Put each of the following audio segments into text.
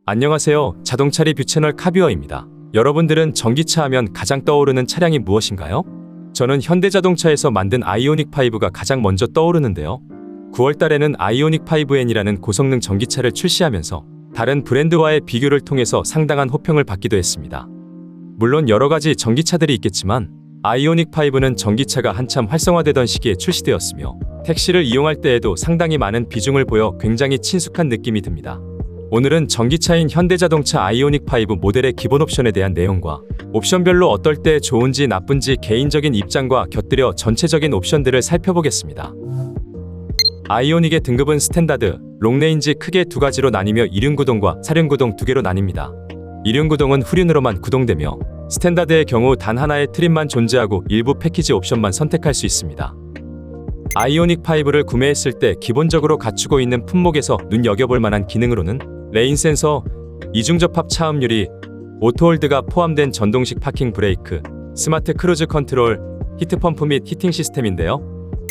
안녕하세요. 자동차 리뷰 채널 카뷰어입니다. 여러분들은 전기차 하면 가장 떠오르는 차량이 무엇인가요? 저는 현대자동차에서 만든 아이오닉5가 가장 먼저 떠오르는데요. 9월 달에는 아이오닉5N이라는 고성능 전기차를 출시하면서 다른 브랜드와의 비교를 통해서 상당한 호평을 받기도 했습니다. 물론 여러가지 전기차들이 있겠지만 아이오닉5는 전기차가 한참 활성화되던 시기에 출시되었으며 택시를 이용할 때에도 상당히 많은 비중을 보여 굉장히 친숙한 느낌이 듭니다. 오늘은 전기차인 현대자동차 아이오닉5 모델의 기본 옵션에 대한 내용과 옵션별로 어떨 때 좋은지 나쁜지 개인적인 입장과 곁들여 전체적인 옵션들을 살펴보겠습니다. 아이오닉의 등급은 스탠다드, 롱레인지 크게 두 가지로 나뉘며 이륜구동과 사륜구동 두 개로 나뉩니다. 이륜구동은 후륜으로만 구동되며 스탠다드의 경우 단 하나의 트림만 존재하고 일부 패키지 옵션만 선택할 수 있습니다. 아이오닉5를 구매했을 때 기본적으로 갖추고 있는 품목에서 눈여겨볼 만한 기능으로는 레인 센서, 이중접합 차음 유리, 오토홀드가 포함된 전동식 파킹 브레이크, 스마트 크루즈 컨트롤, 히트펌프 및 히팅 시스템인데요.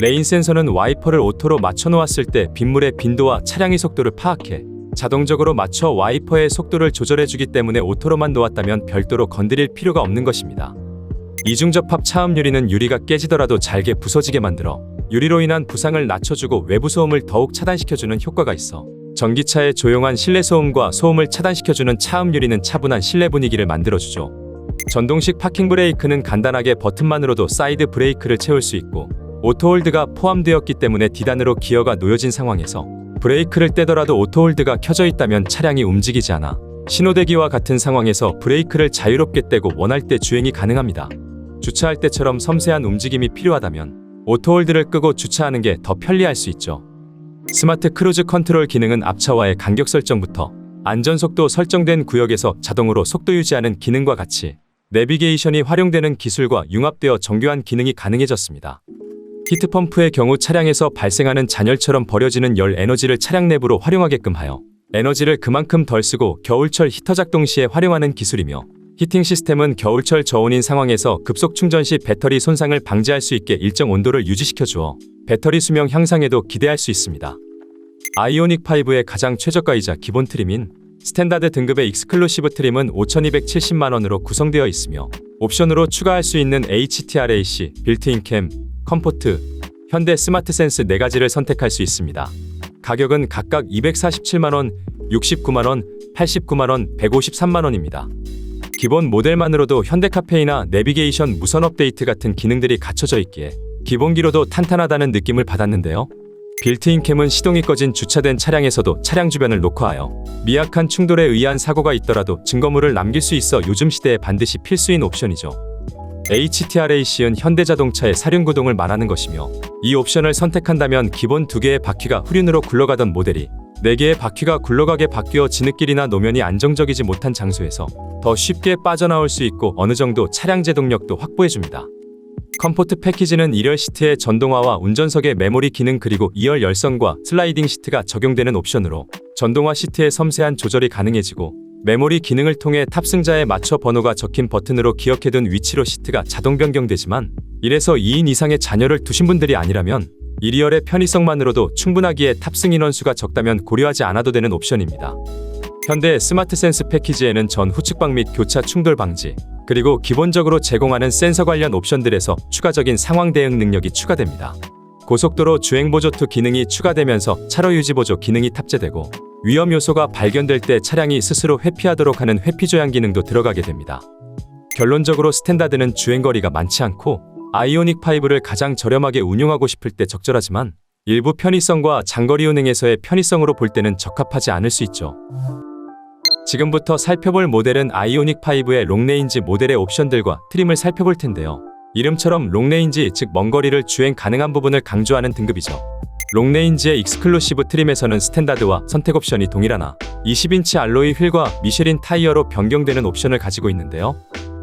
레인 센서는 와이퍼를 오토로 맞춰 놓았을 때 빗물의 빈도와 차량의 속도를 파악해 자동적으로 맞춰 와이퍼의 속도를 조절해주기 때문에 오토로만 놓았다면 별도로 건드릴 필요가 없는 것입니다. 이중접합 차음 유리는 유리가 깨지더라도 잘게 부서지게 만들어 유리로 인한 부상을 낮춰주고 외부 소음을 더욱 차단시켜주는 효과가 있어 전기차의 조용한 실내 소음과 소음을 차단시켜주는 차음 유리는 차분한 실내 분위기를 만들어주죠. 전동식 파킹 브레이크는 간단하게 버튼만으로도 사이드 브레이크를 채울 수 있고 오토홀드가 포함되었기 때문에 D단으로 기어가 놓여진 상황에서 브레이크를 떼더라도 오토홀드가 켜져 있다면 차량이 움직이지 않아 신호대기와 같은 상황에서 브레이크를 자유롭게 떼고 원할 때 주행이 가능합니다. 주차할 때처럼 섬세한 움직임이 필요하다면 오토홀드를 끄고 주차하는 게 더 편리할 수 있죠. 스마트 크루즈 컨트롤 기능은 앞차와의 간격 설정부터 안전속도 설정된 구역에서 자동으로 속도 유지하는 기능과 같이 내비게이션이 활용되는 기술과 융합되어 정교한 기능이 가능해졌습니다. 히트펌프의 경우 차량에서 발생하는 잔열처럼 버려지는 열 에너지를 차량 내부로 활용하게끔 하여 에너지를 그만큼 덜 쓰고 겨울철 히터 작동 시에 활용하는 기술이며 히팅 시스템은 겨울철 저온인 상황에서 급속 충전 시 배터리 손상을 방지할 수 있게 일정 온도를 유지시켜 주어 배터리 수명 향상에도 기대할 수 있습니다. 아이오닉5의 가장 최저가이자 기본 트림인 스탠다드 등급의 익스클루시브 트림은 5,270만원으로 구성되어 있으며 옵션으로 추가할 수 있는 HTRAC, 빌트인 캠, 컴포트, 현대 스마트 센스 4가지를 선택할 수 있습니다. 가격은 각각 247만원, 69만원, 89만원, 153만원입니다. 기본 모델만으로도 현대카페이나 내비게이션 무선 업데이트 같은 기능들이 갖춰져 있기에 기본기로도 탄탄하다는 느낌을 받았는데요. 빌트인 캠은 시동이 꺼진 주차된 차량에서도 차량 주변을 녹화하여 미약한 충돌에 의한 사고가 있더라도 증거물을 남길 수 있어 요즘 시대에 반드시 필수인 옵션이죠. HTRAC은 현대자동차의 사륜구동을 말하는 것이며 이 옵션을 선택한다면 기본 2개의 바퀴가 후륜으로 굴러가던 모델이 4개의 바퀴가 굴러가게 바뀌어 지느길이나 노면이 안정적이지 못한 장소에서 더 쉽게 빠져나올 수 있고 어느 정도 차량 제동력도 확보해줍니다. 컴포트 패키지는 1열 시트의 전동화와 운전석의 메모리 기능 그리고 2열 열선과 슬라이딩 시트가 적용되는 옵션으로 전동화 시트의 섬세한 조절이 가능해지고 메모리 기능을 통해 탑승자에 맞춰 번호가 적힌 버튼으로 기억해둔 위치로 시트가 자동 변경되지만 1에서 2인 이상의 자녀를 두신 분들이 아니라면 1.2열의 편의성만으로도 충분하기에 탑승 인원수가 적다면 고려하지 않아도 되는 옵션입니다. 현대 스마트 센스 패키지에는 전 후측방 및 교차 충돌 방지, 그리고 기본적으로 제공하는 센서 관련 옵션들에서 추가적인 상황 대응 능력이 추가됩니다. 고속도로 주행보조 2 기능이 추가되면서 차로 유지보조 기능이 탑재되고 위험 요소가 발견될 때 차량이 스스로 회피하도록 하는 회피 조향 기능도 들어가게 됩니다. 결론적으로 스탠다드는 주행거리가 많지 않고 아이오닉5를 가장 저렴하게 운용하고 싶을 때 적절하지만 일부 편의성과 장거리 운행에서의 편의성으로 볼 때는 적합하지 않을 수 있죠. 지금부터 살펴볼 모델은 아이오닉5의 롱레인지 모델의 옵션들과 트림을 살펴볼 텐데요. 이름처럼 롱레인지 즉 먼거리를 주행 가능한 부분을 강조하는 등급이죠. 롱레인지의 익스클루시브 트림에서는 스탠다드와 선택 옵션이 동일하나 20인치 알로이 휠과 미쉐린 타이어로 변경되는 옵션을 가지고 있는데요.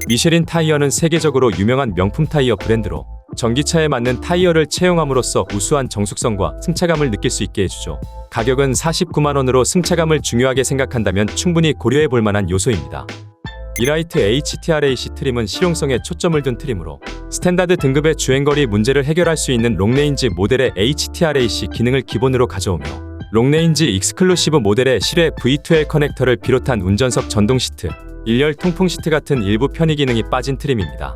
미쉐린 타이어는 세계적으로 유명한 명품 타이어 브랜드로 전기차에 맞는 타이어를 채용함으로써 우수한 정숙성과 승차감을 느낄 수 있게 해주죠. 가격은 49만원으로 승차감을 중요하게 생각한다면 충분히 고려해 볼 만한 요소입니다. 이라이트 HTRAC 트림은 실용성에 초점을 둔 트림으로 스탠다드 등급의 주행거리 문제를 해결할 수 있는 롱레인지 모델의 HTRAC 기능을 기본으로 가져오며 롱레인지 익스클루시브 모델의 실외 V2L 커넥터를 비롯한 운전석 전동 시트, 일렬 통풍 시트 같은 일부 편의 기능이 빠진 트림입니다.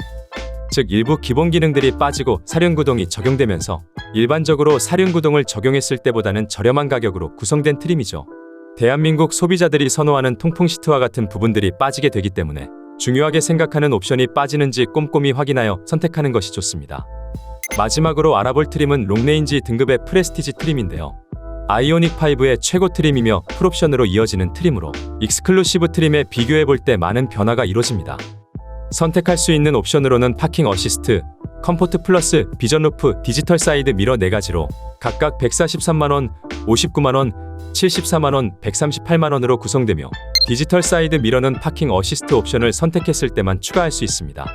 즉 일부 기본 기능들이 빠지고 사륜구동이 적용되면서 일반적으로 사륜구동을 적용했을 때보다는 저렴한 가격으로 구성된 트림이죠. 대한민국 소비자들이 선호하는 통풍 시트와 같은 부분들이 빠지게 되기 때문에 중요하게 생각하는 옵션이 빠지는지 꼼꼼히 확인하여 선택하는 것이 좋습니다. 마지막으로 알아볼 트림은 롱레인지 등급의 프레스티지 트림인데요. 아이오닉5의 최고 트림이며 풀옵션으로 이어지는 트림으로 익스클루시브 트림에 비교해볼 때 많은 변화가 이루어집니다. 선택할 수 있는 옵션으로는 파킹 어시스트, 컴포트 플러스, 비전 루프, 디지털 사이드 미러 4가지로 각각 143만원, 59만원, 74만원, 138만원으로 구성되며 디지털 사이드 미러는 파킹 어시스트 옵션을 선택했을 때만 추가할 수 있습니다.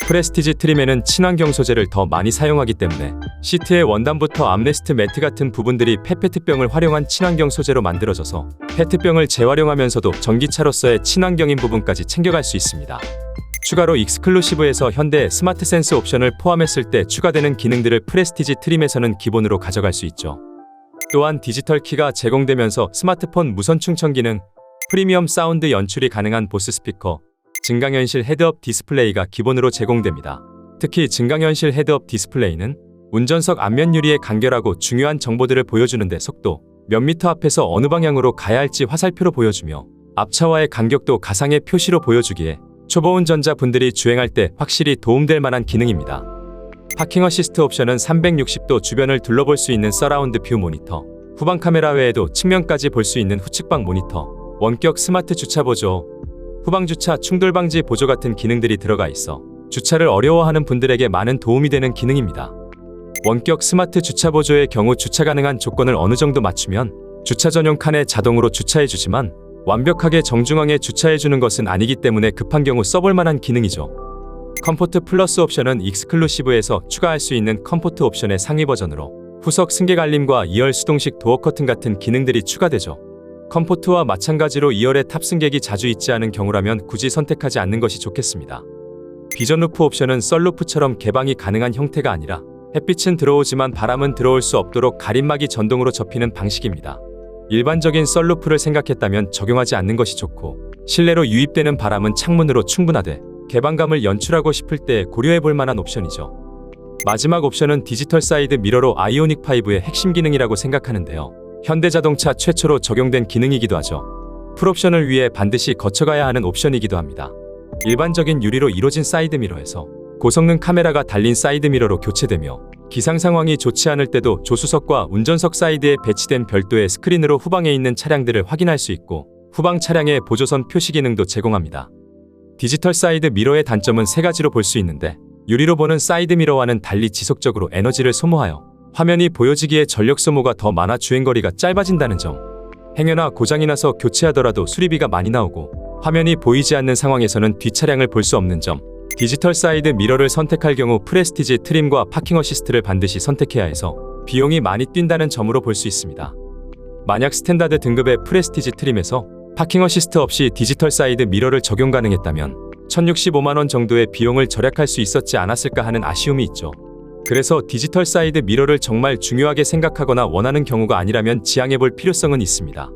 프레스티지 트림에는 친환경 소재를 더 많이 사용하기 때문에 시트의 원단부터 암레스트 매트 같은 부분들이 페페트병을 활용한 친환경 소재로 만들어져서 페트병을 재활용하면서도 전기차로서의 친환경인 부분까지 챙겨갈 수 있습니다. 추가로 익스클루시브에서 현대 스마트 센스 옵션을 포함했을 때 추가되는 기능들을 프레스티지 트림에서는 기본으로 가져갈 수 있죠. 또한 디지털 키가 제공되면서 스마트폰 무선 충전 기능, 프리미엄 사운드 연출이 가능한 보스 스피커, 증강현실 헤드업 디스플레이가 기본으로 제공됩니다. 특히 증강현실 헤드업 디스플레이는 운전석 앞면 유리에 간결하고 중요한 정보들을 보여주는데 속도, 몇 미터 앞에서 어느 방향으로 가야 할지 화살표로 보여주며 앞차와의 간격도 가상의 표시로 보여주기에 초보 운전자 분들이 주행할 때 확실히 도움될 만한 기능입니다. 파킹 어시스트 옵션은 360도 주변을 둘러볼 수 있는 서라운드 뷰 모니터, 후방 카메라 외에도 측면까지 볼 수 있는 후측방 모니터, 원격 스마트 주차 보조, 후방 주차 충돌 방지 보조 같은 기능들이 들어가 있어 주차를 어려워하는 분들에게 많은 도움이 되는 기능입니다. 원격 스마트 주차 보조의 경우 주차 가능한 조건을 어느 정도 맞추면 주차 전용 칸에 자동으로 주차해주지만 완벽하게 정중앙에 주차해주는 것은 아니기 때문에 급한 경우 써볼 만한 기능이죠. 컴포트 플러스 옵션은 익스클루시브에서 추가할 수 있는 컴포트 옵션의 상위 버전으로 후석 승객 알림과 2열 수동식 도어 커튼 같은 기능들이 추가되죠. 컴포트와 마찬가지로 2열에 탑승객이 자주 있지 않은 경우라면 굳이 선택하지 않는 것이 좋겠습니다. 비전 루프 옵션은 썰루프처럼 개방이 가능한 형태가 아니라 햇빛은 들어오지만 바람은 들어올 수 없도록 가림막이 전동으로 접히는 방식입니다. 일반적인 썰루프를 생각했다면 적용하지 않는 것이 좋고 실내로 유입되는 바람은 창문으로 충분하되 개방감을 연출하고 싶을 때 고려해볼 만한 옵션이죠. 마지막 옵션은 디지털 사이드 미러로 아이오닉5의 핵심 기능이라고 생각하는데요. 현대자동차 최초로 적용된 기능이기도 하죠. 풀옵션을 위해 반드시 거쳐가야 하는 옵션이기도 합니다. 일반적인 유리로 이루어진 사이드 미러에서 고성능 카메라가 달린 사이드 미러로 교체되며 기상 상황이 좋지 않을 때도 조수석과 운전석 사이드에 배치된 별도의 스크린으로 후방에 있는 차량들을 확인할 수 있고 후방 차량의 보조선 표시 기능도 제공합니다. 디지털 사이드 미러의 단점은 3가지로 볼 수 있는데 유리로 보는 사이드 미러와는 달리 지속적으로 에너지를 소모하여 화면이 보여지기에 전력 소모가 더 많아 주행거리가 짧아진다는 점, 행여나 고장이 나서 교체하더라도 수리비가 많이 나오고 화면이 보이지 않는 상황에서는 뒷차량을 볼 수 없는 점, 디지털 사이드 미러를 선택할 경우 프레스티지 트림과 파킹 어시스트를 반드시 선택해야 해서 비용이 많이 뛴다는 점으로 볼 수 있습니다. 만약 스탠다드 등급의 프레스티지 트림에서 파킹 어시스트 없이 디지털 사이드 미러를 적용 가능했다면 1065만원 정도의 비용을 절약할 수 있었지 않았을까 하는 아쉬움이 있죠. 그래서 디지털 사이드 미러를 정말 중요하게 생각하거나 원하는 경우가 아니라면 지양해볼 필요성은 있습니다.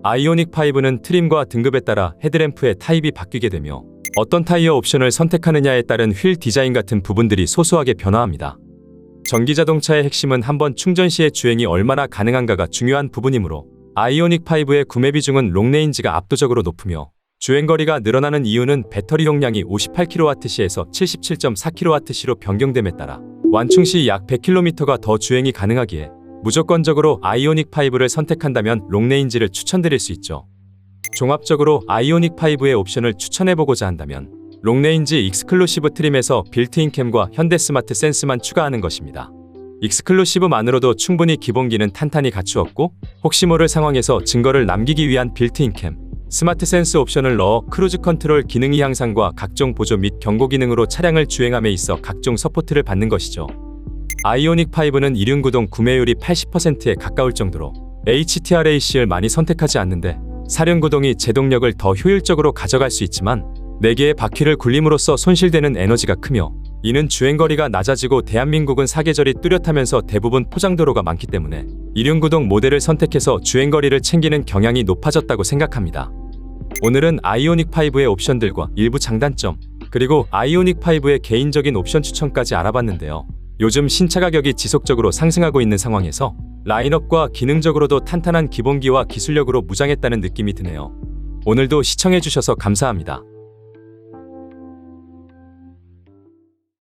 아이오닉5는 트림과 등급에 따라 헤드램프의 타입이 바뀌게 되며 어떤 타이어 옵션을 선택하느냐에 따른 휠 디자인 같은 부분들이 소소하게 변화합니다. 전기자동차의 핵심은 한번 충전 시의 주행이 얼마나 가능한가가 중요한 부분이므로 아이오닉5의 구매 비중은 롱레인지가 압도적으로 높으며 주행거리가 늘어나는 이유는 배터리 용량이 58kWh에서 77.4kWh로 변경됨에 따라 완충 시 약 100km가 더 주행이 가능하기에 무조건적으로 아이오닉5를 선택한다면 롱레인지를 추천드릴 수 있죠. 종합적으로 아이오닉5의 옵션을 추천해보고자 한다면 롱레인지 익스클루시브 트림에서 빌트인 캠과 현대 스마트 센스만 추가하는 것입니다. 익스클루시브만으로도 충분히 기본기는 탄탄히 갖추었고 혹시 모를 상황에서 증거를 남기기 위한 빌트인 캠, 스마트 센스 옵션을 넣어 크루즈 컨트롤 기능의 향상과 각종 보조 및 경고 기능으로 차량을 주행함에 있어 각종 서포트를 받는 것이죠. 아이오닉5는 이륜구동 구매율이 80%에 가까울 정도로 HTRAC를 많이 선택하지 않는데 사륜구동이 제동력을 더 효율적으로 가져갈 수 있지만 4개의 바퀴를 굴림으로써 손실되는 에너지가 크며 이는 주행거리가 낮아지고 대한민국은 사계절이 뚜렷하면서 대부분 포장도로가 많기 때문에 이륜구동 모델을 선택해서 주행거리를 챙기는 경향이 높아졌다고 생각합니다. 오늘은 아이오닉5의 옵션들과 일부 장단점, 그리고 아이오닉5의 개인적인 옵션 추천까지 알아봤는데요. 요즘 신차 가격이 지속적으로 상승하고 있는 상황에서 라인업과 기능적으로도 탄탄한 기본기와 기술력으로 무장했다는 느낌이 드네요. 오늘도 시청해주셔서 감사합니다.